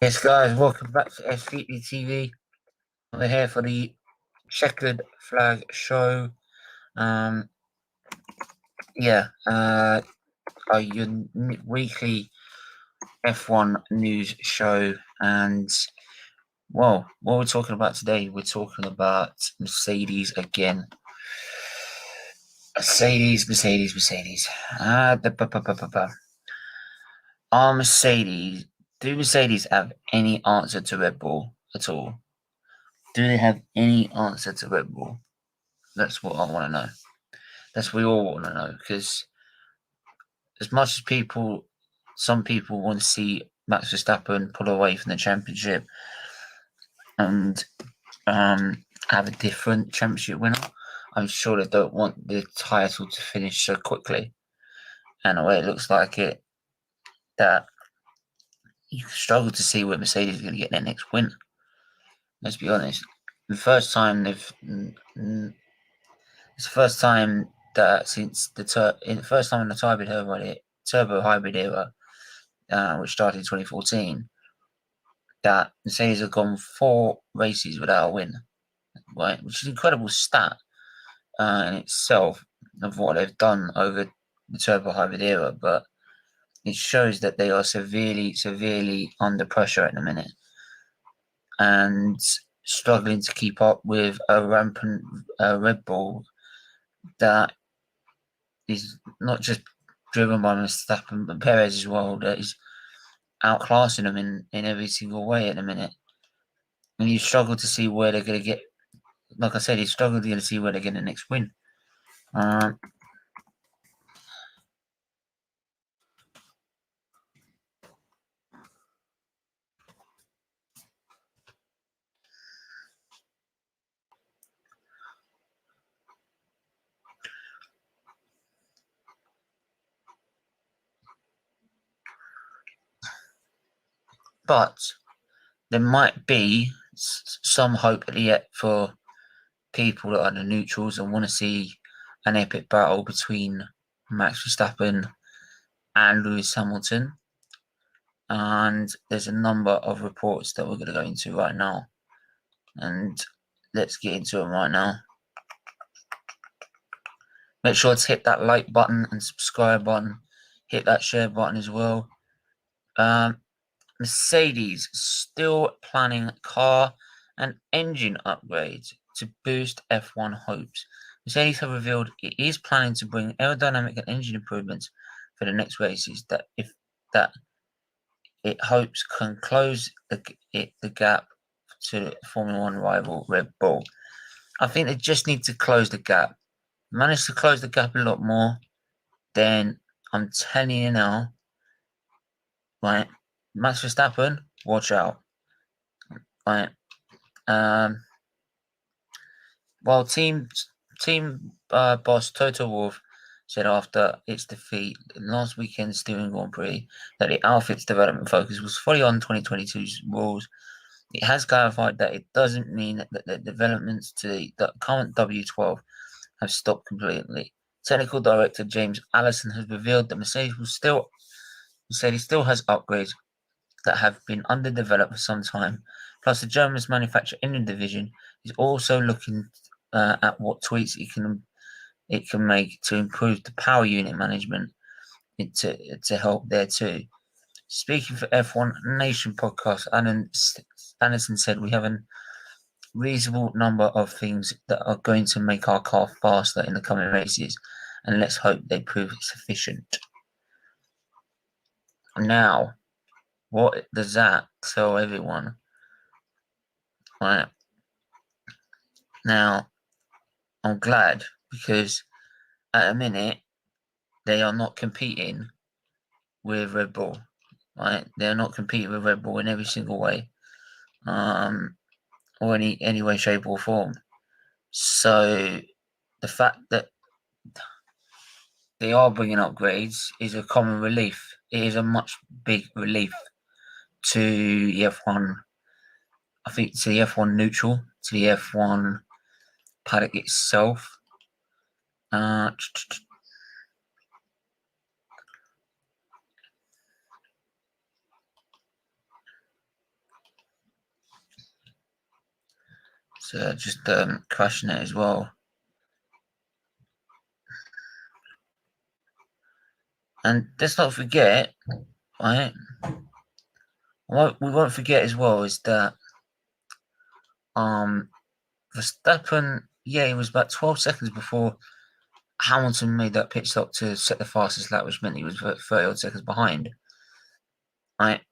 Yes, guys, welcome back to SFeatleyTV. We're here for the Chequered Flag show. Um, yeah, your weekly F1 news show. And, well, what we're talking about today, we're talking about Mercedes again. Mercedes. Are Mercedes, do Mercedes have any answer to Red Bull at all? Do they have any answer to Red Bull? That's what I want to know. That's what we all want to know, because as much as some people want to see Max Verstappen pull away from the championship and have a different championship winner, I'm sure they don't want the title to finish so quickly. And the way it looks like it, that you struggle to see where Mercedes is going to get their next win. Let's be honest. The first time it's the first time that since the first time in the turbo hybrid era, which started in 2014, that Mercedes have gone 4 races without a win, right? Which is an incredible stat in itself of what they've done over the turbo hybrid era, but it shows that they are severely under pressure at the minute and struggling to keep up with a rampant Red Bull that is not just driven by Verstappen but Perez as well, that is outclassing them in every single way at the minute. And you struggle to see where they're going to get. Like I said, you struggle to see where they're getting the next win. But there might be some hope yet for people that are the neutrals and want to see an epic battle between Max Verstappen and Lewis Hamilton. And there's a number of reports that we're going to go into right now. And let's get into them right now. Make sure to hit that like button and subscribe button. Hit that share button as well. Mercedes still planning car and engine upgrades to boost F1 hopes. Mercedes have revealed it is planning to bring aerodynamic and engine improvements for the next races that it hopes can close the gap to Formula One rival Red Bull. I think they just need to close the gap. Manage to close the gap a lot more, then I'm telling you now, right? Max Verstappen, watch out. Right. While team boss Toto Wolff said after its defeat in last weekend's steering Grand Prix that the outfit's development focus was fully on 2022's rules, it has clarified that it doesn't mean that the developments to the current W12 have stopped completely. Technical director James Allison has revealed that Mercedes still has upgrades that have been under developed for some time. Plus, the German's manufacturer engine division is also looking at what tweaks it can make to improve the power unit management to help there too. Speaking for F1 Nation podcast, Anderson said we have a reasonable number of things that are going to make our car faster in the coming races, and let's hope they prove sufficient. Now, what does that tell everyone? Right. Now, I'm glad because at the minute they are not competing with Red Bull. Right? They're not competing with Red Bull in every single way, or any way, shape, or form. So the fact that they are bringing upgrades is a common relief. It is a much big relief to the F1. I think to the F1 neutral, to the F1 paddock itself. So just crashing it as well. And let's not forget, right? What we won't forget as well is that Verstappen, it was about 12 seconds before Hamilton made that pit stop to set the fastest lap, which meant he was 30 odd seconds behind. Right?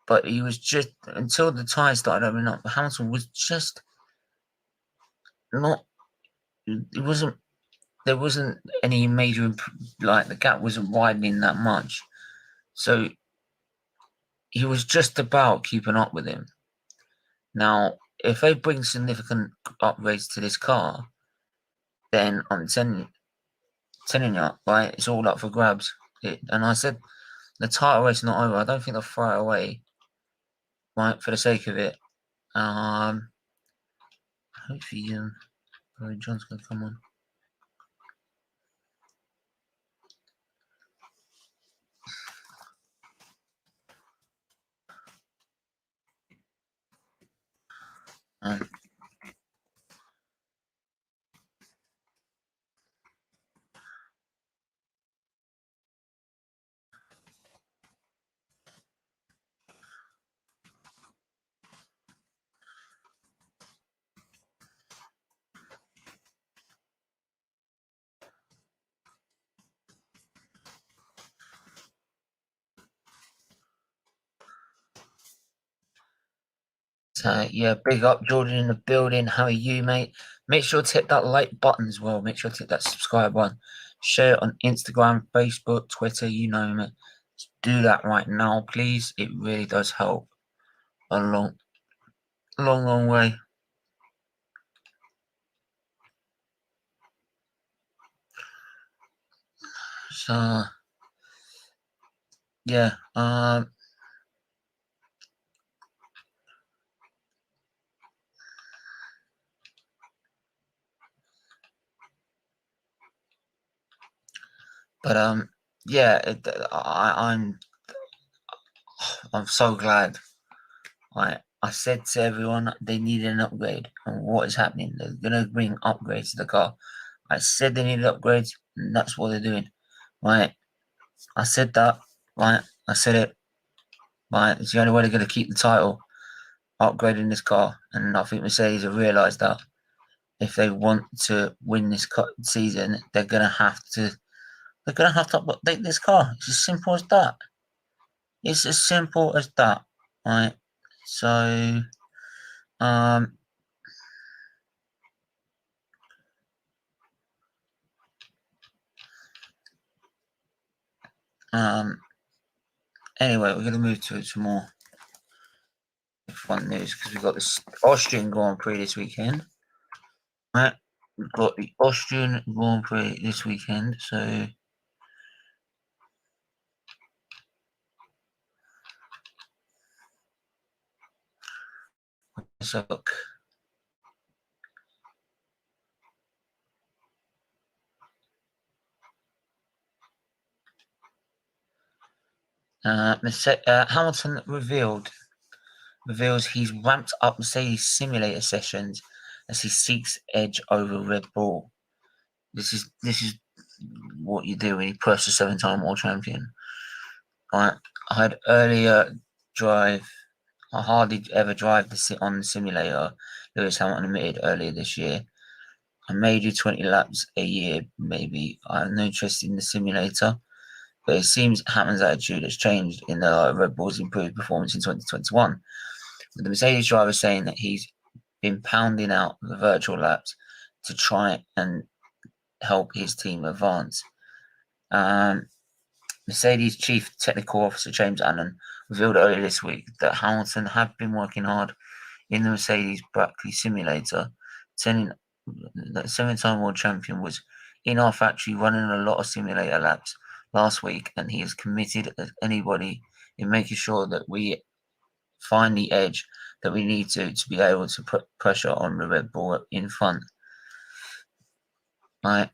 But he was just, until the tyres started opening up, Hamilton was just not, it wasn't, there wasn't any major, the gap wasn't widening that much. So he was just about keeping up with him. Now, if they bring significant upgrades to this car, then I'm telling you, right, it's all up for grabs. And I said, the title race is not over. I don't think they'll throw it away, right, for the sake of it. Hopefully, John's going to come on. So, big up Jordan in the building. How are you, mate? Make sure to hit that like button as well. Make sure to hit that subscribe button. Share it on Instagram, Facebook, Twitter, you name it. Just do that right now, please. It really does help a long way. So, yeah, but I'm so glad. I said to everyone they needed an upgrade, and what is happening? They're gonna bring upgrades to the car. I said they needed upgrades, and that's what they're doing. Right, I said that. Right, I said it. Right, it's the only way they're gonna keep the title, upgrading this car, and I think Mercedes have realised that if they want to win this season, they're gonna have to. They're gonna have to update this car. It's as simple as that. It's as simple as that. Right. So, anyway, we're gonna move to some more fun news because we've got this Austrian Grand Prix this weekend. Right. We've got the Austrian Grand Prix this weekend, so let's have a look. Hamilton reveals he's ramped up Mercedes simulator sessions as he seeks edge over Red Bull. This is what you do when you push a 7-time world champion. I had earlier drive. I hardly ever drive on the simulator. Lewis Hamilton admitted earlier this year. I may do 20 laps a year, maybe. I have no interest in the simulator. But it seems Hamilton's attitude has changed in the Red Bull's improved performance in 2021. With the Mercedes driver saying that he's been pounding out the virtual laps to try and help his team advance. Mercedes Chief Technical Officer James Allen revealed earlier this week that Hamilton had been working hard in the Mercedes Brackley simulator, saying that the 7-time world champion was in our factory running a lot of simulator laps last week, and he is committed as anybody in making sure that we find the edge that we need to be able to put pressure on the Red Bull in front. Right.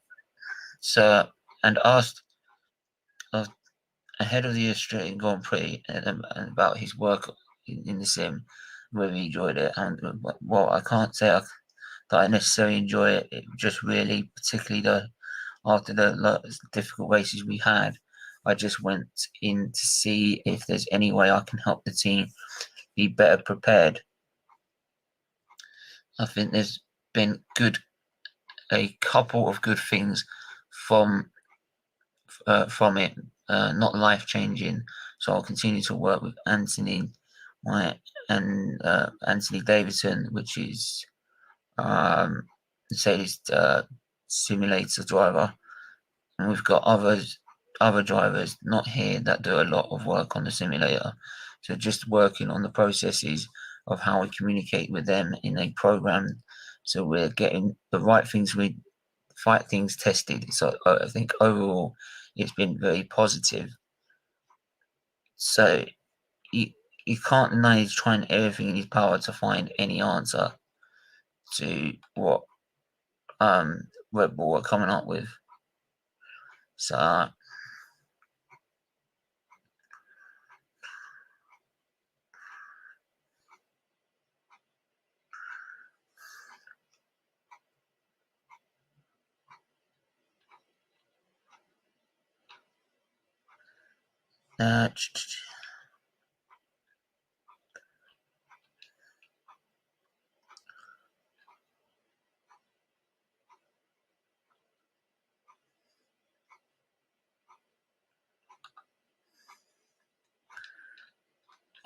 So, and asked ahead of the Australian Grand Prix and about his work in the sim, really enjoyed it. And well, I can't say that I necessarily enjoy it. It just really, particularly after the difficult races we had, I just went in to see if there's any way I can help the team be better prepared. I think there's been a couple of good things from it, not life changing. So I'll continue to work with Anthony, Anthony Davidson, which is Mercedes simulator driver, and we've got other drivers not here that do a lot of work on the simulator. So just working on the processes of how we communicate with them in a program, so we're getting the right things, fight things tested. So I think overall it's been very positive. So he can't deny he's trying everything in his power to find any answer to what Red Bull are coming up with. So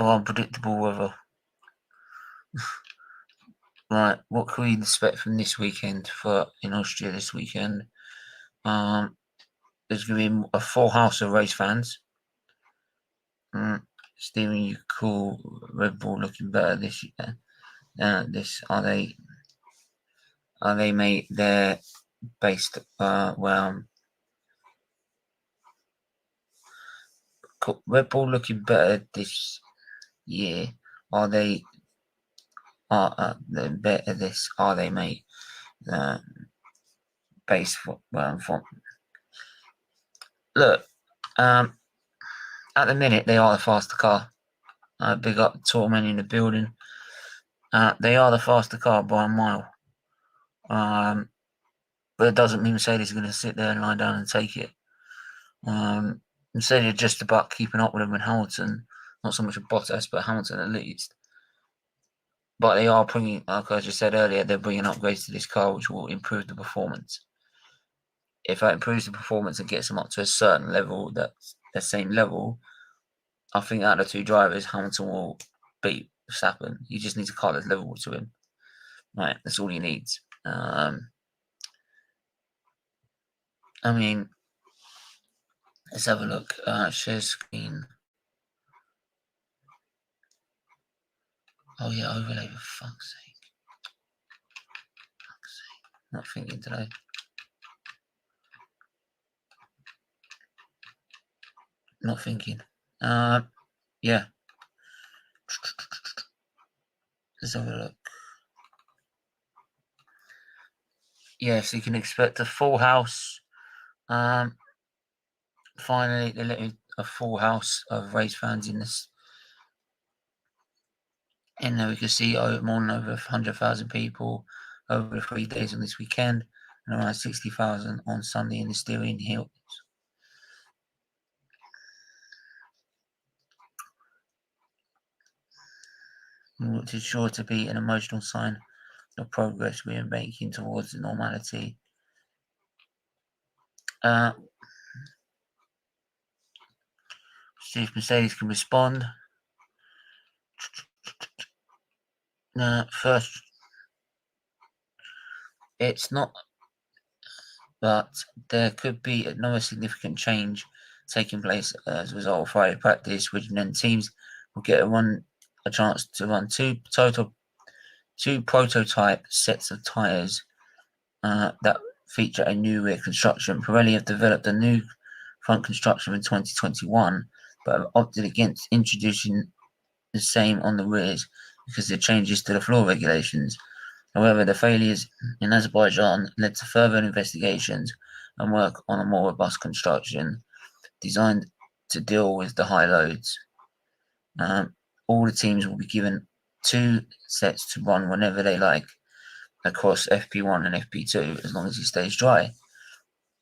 unpredictable weather. Right, what can we expect from this weekend in Austria this weekend? There's going to be a full house of race fans. Stephen, you call Red Bull looking better this year? Are they made? They're based Red Bull looking better this year? Are they better this? Are they made based from? Look, at the minute they are the faster car. Big up Torman in the building. They are the faster car by a mile. But it doesn't mean Mercedes are going to sit there and lie down and take it. Mercedes are just about keeping up with them and Hamilton. Not so much with Bottas, but Hamilton at least. But they are bringing, like I just said earlier, they're bringing upgrades to this car which will improve the performance. If that improves the performance and gets them up to a certain level, that's the same level, I think out of the two drivers, Hamilton will beat Verstappen. You just need a car that's level to him. Right, that's all he needs. I mean, let's have a look. Share screen. Oh yeah, overlay for fuck's sake. Not thinking today. Not thinking. Yeah. Let's have a look. Yeah, so you can expect a full house. Finally, they're letting a full house of race fans in this. And there we can see more than over 100,000 people over the 3 days on this weekend, and around 60,000 on Sunday in the Styrian Hills. Which is sure to be an emotional sign of progress we are making towards normality. See if Mercedes can respond. First, it's not, but there could be another significant change taking place as a result of Friday practice, which then teams will get a chance to run two prototype sets of tyres that feature a new rear construction. Pirelli have developed a new front construction in 2021, but have opted against introducing the same on the rears because of changes to the floor regulations. However, the failures in Azerbaijan led to further investigations and work on a more robust construction designed to deal with the high loads. All the teams will be given 2 sets to run whenever they like across FP1 and FP2, as long as it stays dry.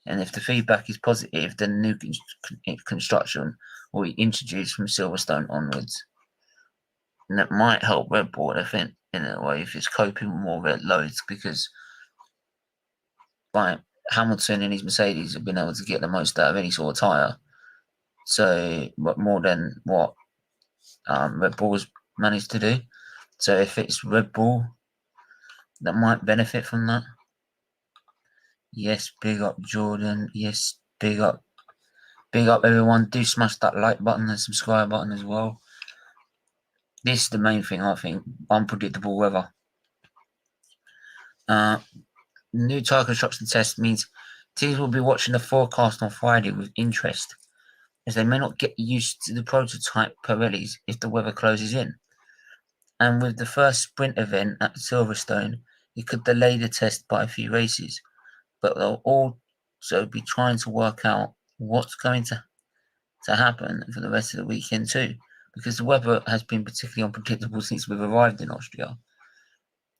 And if the feedback is positive, then new construction will be introduced from Silverstone onwards. And that might help Red Bull, I think, in a way, if it's coping with more red loads, because like Hamilton and his Mercedes have been able to get the most out of any sort of tyre. So, but more than what Red Bull's managed to do. So if it's Red Bull that might benefit from that. Yes, big up Jordan. Yes, big up everyone. Do smash that like button and subscribe button as well. This is the main thing, I think. Unpredictable weather. New tyre construction test means teams will be watching the forecast on Friday with interest, as they may not get used to the prototype Pirellis if the weather closes in. And with the first sprint event at Silverstone, it could delay the test by a few races, but they'll also be trying to work out what's going to happen for the rest of the weekend too, because the weather has been particularly unpredictable since we've arrived in Austria.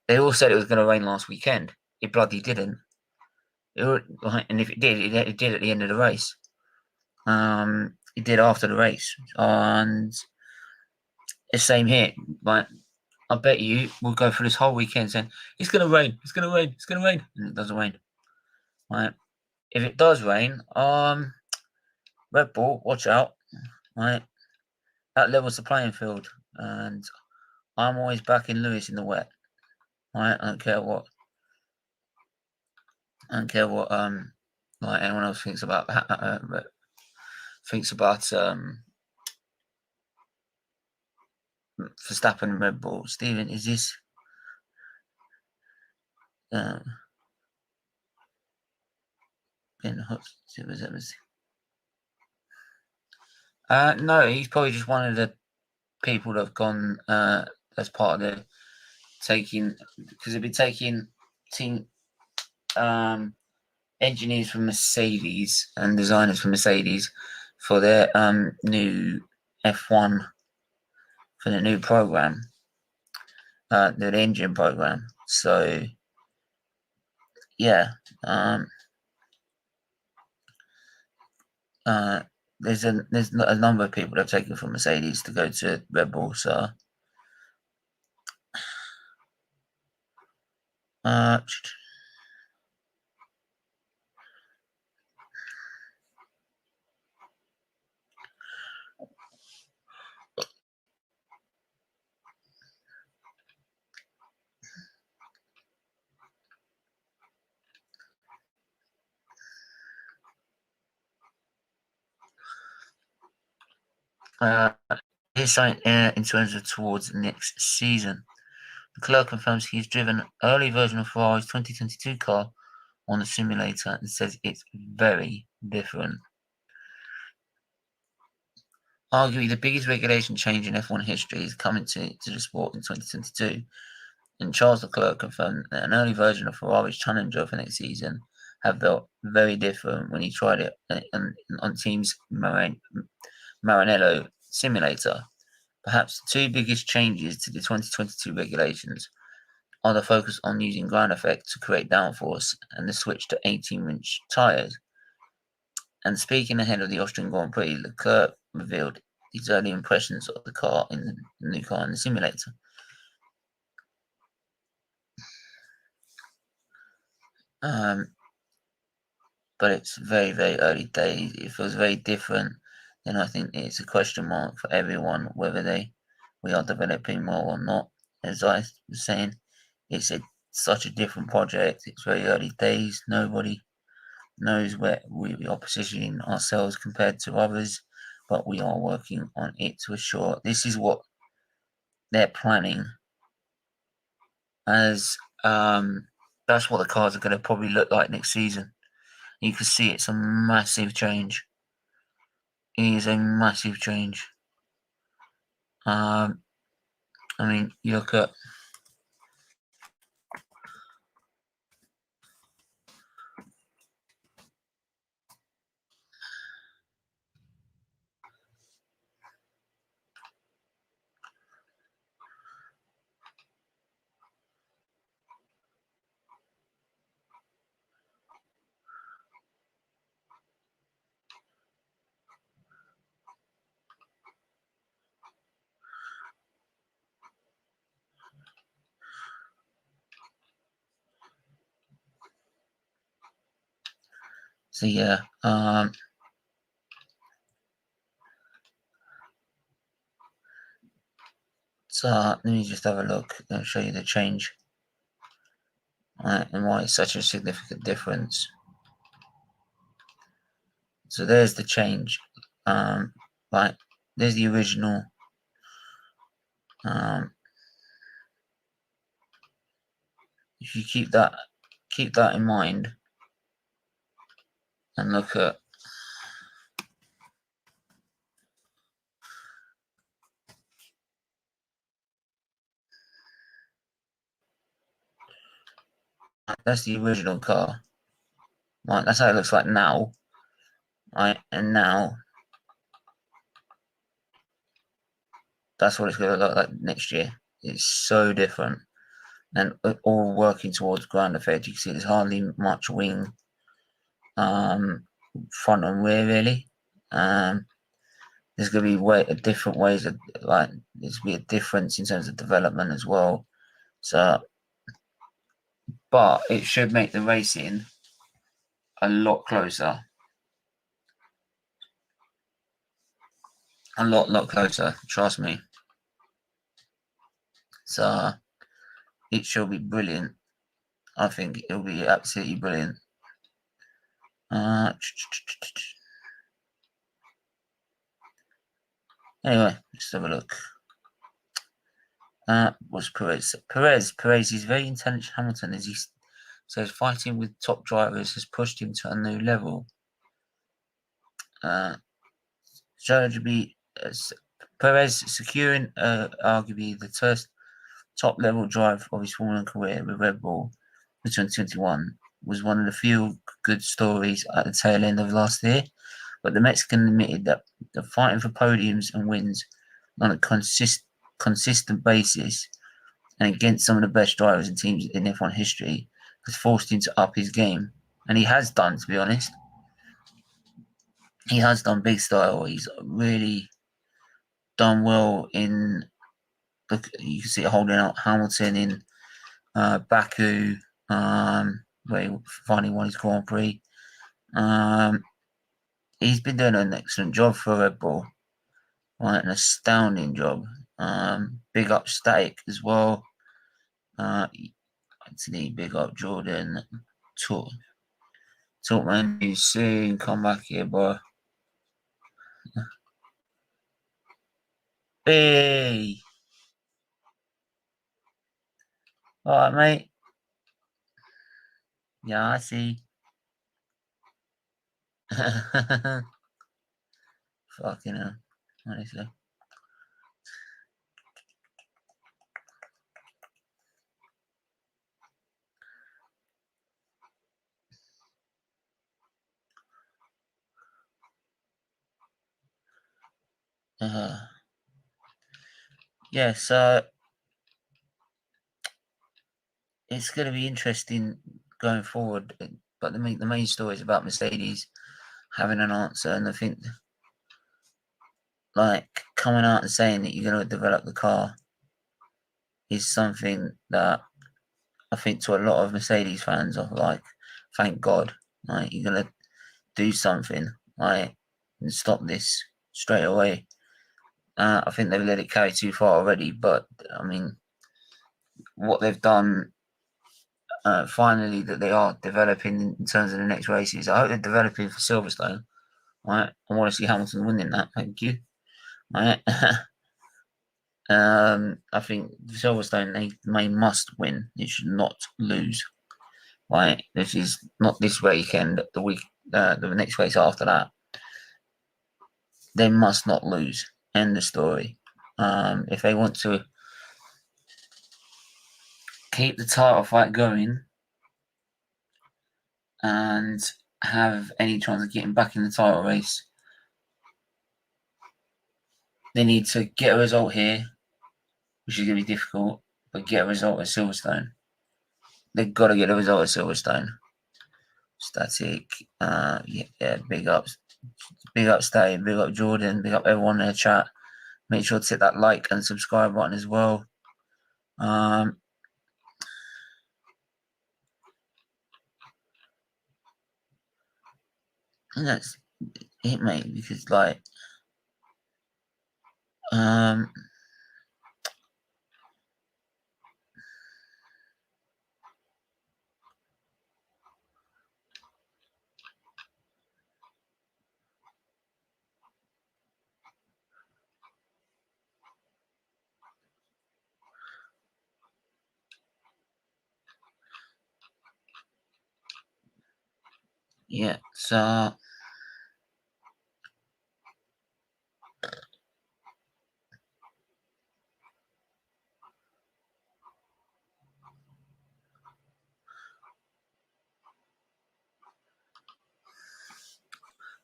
They all said it was going to rain last weekend. It bloody didn't. And if it did, it did at the end of the race. It did after the race, and the same here. Like, I bet you we'll go through this whole weekend saying it's going to rain, it's going to rain, it's going to rain, and it doesn't rain. Right? If it does rain, Red Bull, watch out. Right? That levels the playing field, and I'm always backing Lewis in the wet. Right? I don't care what like anyone else thinks about Verstappen and Red Bull. Stephen, is this been hot? No, he's probably just one of the people that have gone as part of the taking, because they've been taking team engineers from Mercedes and designers from Mercedes for their new F1, for the new program, the engine program. So yeah, there's a number of people that have taken from Mercedes to go to Red Bull. So here's something in terms of towards next season. Leclerc confirms he's driven an early version of Ferrari's 2022 car on the simulator and says it's very different. Arguably, the biggest regulation change in F1 history is coming to the sport in 2022, and Charles Leclerc confirmed that an early version of Ferrari's Challenger for next season have felt very different when he tried it on Team's Maranello simulator. Perhaps the two biggest changes to the 2022 regulations are the focus on using ground effect to create downforce and the switch to 18-inch tyres. And speaking ahead of the Austrian Grand Prix, Leclerc revealed his early impressions of the car in the new car in the simulator. But it's very, very early days. It feels very different. Then I think it's a question mark for everyone whether we are developing more or not. As I was saying, it's such a different project. It's very early days. Nobody knows where we are positioning ourselves compared to others, but we are working on it to assure this is what they're planning as that's what the cars are going to probably look like next season. You can see it's a massive change. It is a massive change. I mean, you look at So yeah, so let me just have a look and show you the change, and why it's such a significant difference. So there's the change, right? There's the original. If you keep that in mind, and look at that's the original car, right? That's how it looks like now, right? And now that's what it's going to look like next year. It's so different, and all working towards ground effect. You can see there's hardly much wing, front and rear really. There's going to be different ways of like there's going to be a difference in terms of development as well. So, but it should make the racing a lot closer. A lot closer, trust me. So it should be brilliant. I think it'll be absolutely brilliant. Anyway, let's have a look. Was Perez? Perez is very intelligent. Hamilton, as he says, fighting with top drivers has pushed him to a new level. Perez securing arguably the first top level drive of his Formula One career with Red Bull in 2021 was one of the few good stories at the tail end of last year. But the Mexican admitted that the fighting for podiums and wins on a consistent basis and against some of the best drivers and teams in F1 history has forced him to up his game. And he has done, to be honest. He has done big style. He's really done well in, you can see it holding out Hamilton in Baku, where he finally won his Grand Prix. He's been doing an excellent job for Red Bull. Right, an astounding job. Big up Static as well. Anthony, big up Jordan. Talk man, you soon. Come back here, boy. Hey! Alright, mate. Yeah, I see. Fucking hell. Honestly. Yeah, so it's going to be interesting going forward. But the main story is about Mercedes having an answer, and I think like coming out and saying that you're going to develop the car is something that I think to a lot of Mercedes fans are like, thank God, like you're going to do something, like, and stop this straight away. I think they've let it carry too far already, but I mean, what they've done. Finally, that they are developing in terms of the next races. I hope they're developing for Silverstone. Right, I want to see Hamilton winning that. Thank you. Right. I think Silverstone they must win. They should not lose. Right, this is not this weekend. The next race after that, they must not lose. End the story. If they want to keep the title fight going and have any chance of getting back in the title race, they need to get a result here, which is going to be difficult, but get a result at Silverstone. They've got to get a result at Silverstone. Static, yeah, big up Static, big up Jordan, big up everyone in the chat. Make sure to hit that like and subscribe button as well. And that's it, mate. Because like, yeah. So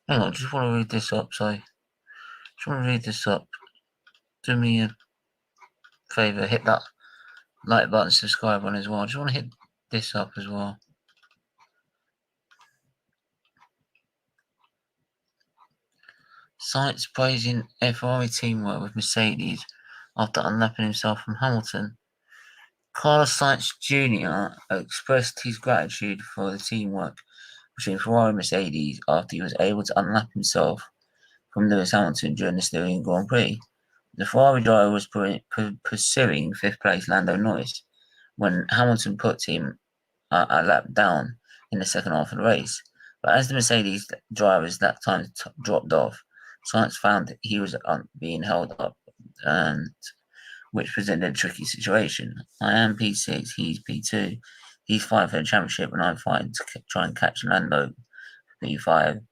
hang on, just want to read this up. Sorry, just want to read this up. Do me a favor, hit that like button, subscribe on as well. I just want to hit this up as well. Sainz praising Ferrari teamwork with Mercedes after unlapping himself from Hamilton. Carlos Sainz Jr. expressed his gratitude for the teamwork between Ferrari and Mercedes after he was able to unlap himself from Lewis Hamilton during the Styrian Grand Prix. The Ferrari driver was pursuing fifth place Lando Norris when Hamilton put him a lap down in the second half of the race. But as the Mercedes drivers that time dropped off, Sainz found that he was being held up, and which presented a tricky situation. I am P6, he's P2. He's fighting for the championship, and I'm fighting to try and catch Lando P5.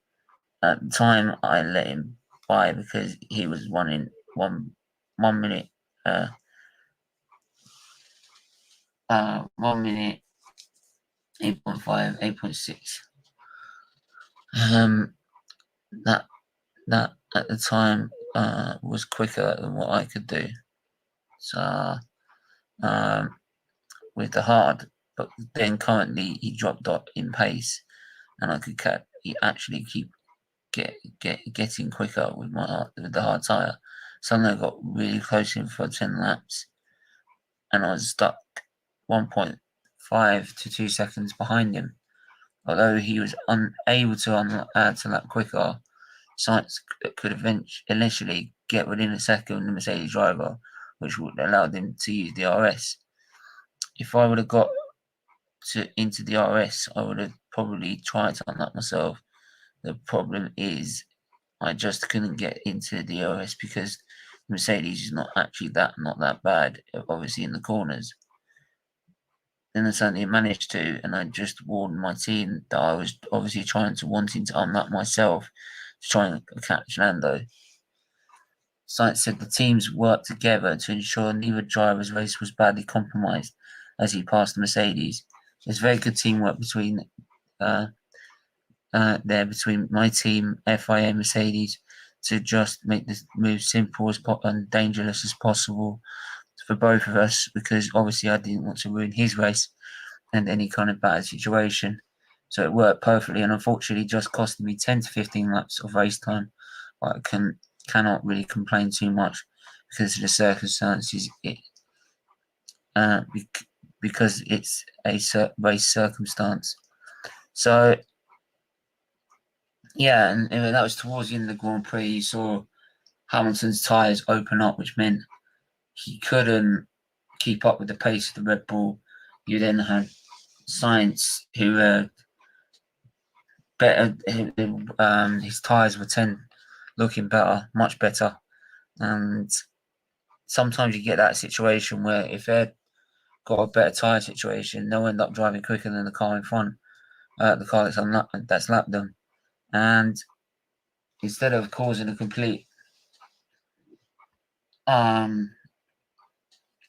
At the time, I let him by because he was running 1 minute, 1 minute 8.5, 8.6. That at the time was quicker than what I could do. So with the hard, but then currently he dropped off in pace, and I could actually keep getting quicker with the hard tire. Suddenly I got really close in for 10 laps, and I was stuck 1.5 to 2 seconds behind him. Although he was unable to add to lap quicker, Sainz could initially get within a second of the Mercedes driver, which would allow them to use the RS. If I would have got into the RS, I would have probably tried to unlock myself. The problem is I just couldn't get into the RS because Mercedes is not that bad, obviously in the corners. Then I suddenly managed to, and I just warned my team that I was obviously wanting to unlock myself to try and catch Lando. Sainz said the teams worked together to ensure neither driver's race was badly compromised as he passed the Mercedes. There's very good teamwork between between my team, FIA and Mercedes, to just make this move simple and dangerous as possible for both of us, because obviously I didn't want to ruin his race and any kind of bad situation. So it worked perfectly, and unfortunately just costed me 10 to 15 laps of race time. But I cannot really complain too much because of the circumstances. Because it's a race circumstance. So yeah, and that was towards the end of the Grand Prix. You saw Hamilton's tyres open up, which meant he couldn't keep up with the pace of the Red Bull. You then had Sainz, who better. His tyres were looking better, much better, and sometimes you get that situation where if they've got a better tyre situation, they'll end up driving quicker than the car in front, the car that's lapped them, and instead of causing a complete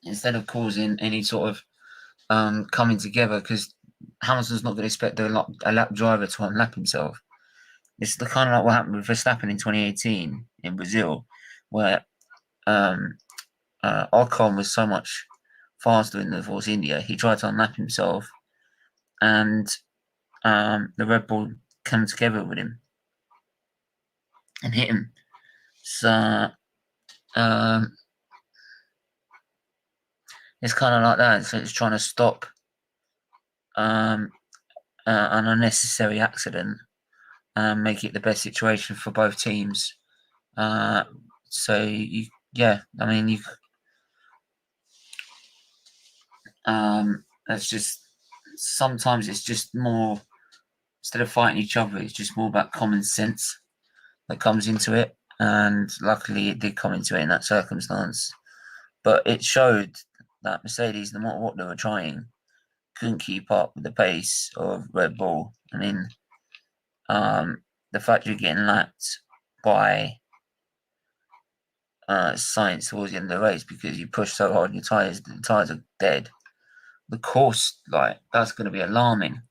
instead of causing any sort of coming together, because Hamilton's not going to expect a lap driver to unlap himself. It's the kind of like what happened with Verstappen in 2018 in Brazil, where Ocon was so much faster in the Force India. He tried to unlap himself, and the Red Bull came together with him and hit him. So it's kind of like that. So it's trying to stop an unnecessary accident and make it the best situation for both teams. So that's just, sometimes it's just more, instead of fighting each other, it's just more about common sense that comes into it. And luckily, it did come into it in that circumstance. But it showed that Mercedes, no matter what they were trying, couldn't keep up with the pace of Red Bull. I mean, the fact you're getting lapped by Sainz towards the end of the race because you push so hard on your tyres, the tyres are dead. The course, that's going to be alarming.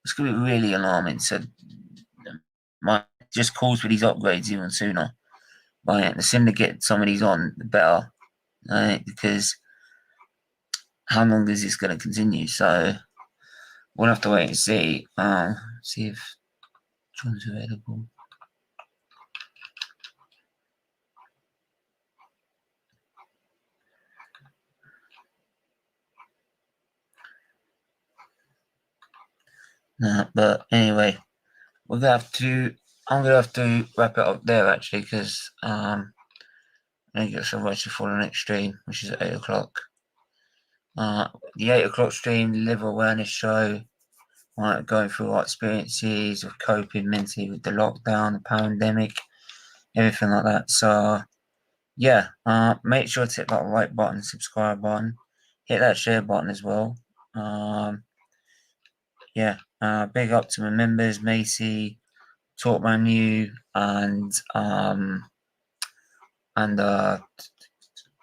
It's going to be really alarming. So, might just calls for these upgrades even sooner. Right, the sooner to get some of these on, the better. Right, because how long is this going to continue? So we'll have to wait and see. See if John's available. No, but anyway, I'm gonna have to wrap it up there actually, because I need to get some rest before the next stream, which is at 8:00. The 8:00 stream, the liver awareness show, going through our experiences of coping mentally with the lockdown, the pandemic, everything like that. So yeah, make sure to hit that like button, subscribe button, hit that share button as well. Big up to my members, Macy, Talkman You, and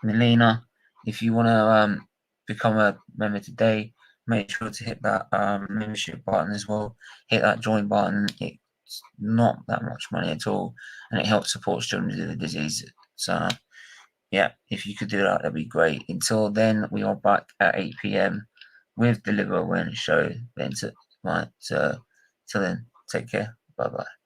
Melina. If you want to become a member today, make sure to hit that membership button as well. Hit that join button. It's not that much money at all, and it helps support children with the disease. So yeah, if you could do that, that'd be great. Until then, we are back at 8 p.m. with the Liver Awareness Show. Till then, take care. Bye bye.